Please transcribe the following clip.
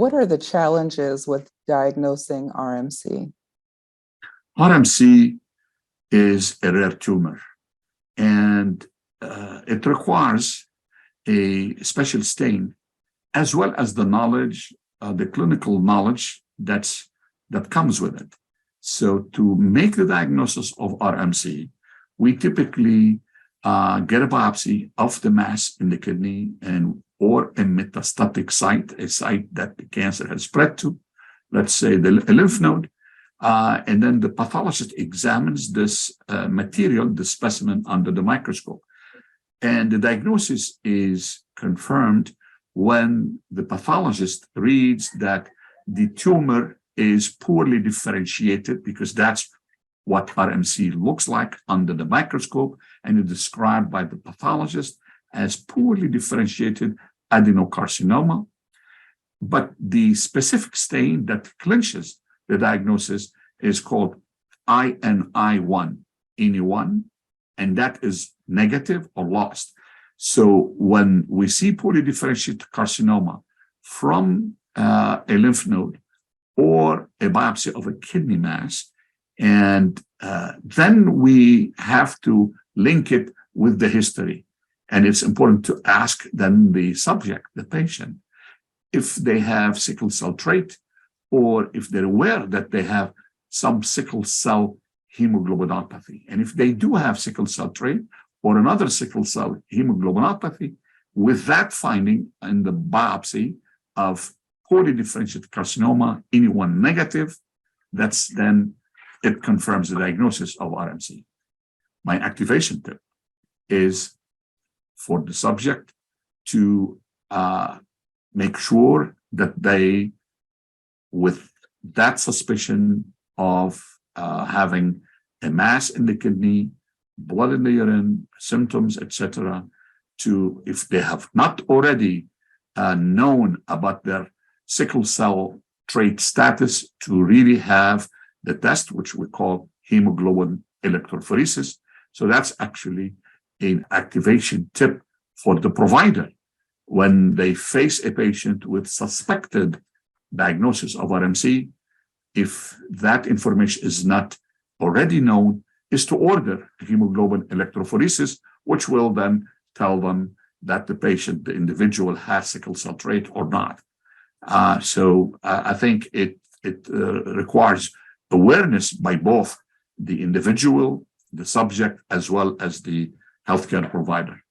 what are the challenges with diagnosing RMC? RMC is a rare tumor, and it requires a special stain, as well as the knowledge, the clinical knowledge that comes with it. So to make the diagnosis of RMC, we typically get a biopsy of the mass in the kidney or a metastatic site, a site that the cancer has spread to, let's say a lymph node. And then the pathologist examines this material, the specimen, under the microscope. And the diagnosis is confirmed when the pathologist reads that the tumor is poorly differentiated, because that's what RMC looks like under the microscope, and is described by the pathologist as poorly differentiated adenocarcinoma. But the specific stain that clinches the diagnosis is called INI1, and that is negative or lost. So when we see poorly differentiated carcinoma from a lymph node or a biopsy of a kidney mass, and then we have to link it with the history. And it's important to ask then the subject, the patient, if they have sickle cell trait, or if they're aware that they have some sickle cell hemoglobinopathy. And if they do have sickle cell trait or another sickle cell hemoglobinopathy, with that finding in the biopsy of poorly differentiated carcinoma, INI1 negative, that's then it confirms the diagnosis of RMC. My activation tip is for the subject to make sure that they, with that suspicion of having a mass in the kidney, blood in the urine, symptoms, etc., to, if they have not already known about their sickle cell trait status, to really have the test, which we call hemoglobin electrophoresis. So that's actually an activation tip for the provider when they face a patient with suspected diagnosis of RMC. If that information is not already known, is to order hemoglobin electrophoresis, which will then tell them that the patient, the individual, has sickle cell trait or not. So I think it requires awareness by both the individual, the subject, as well as the healthcare provider.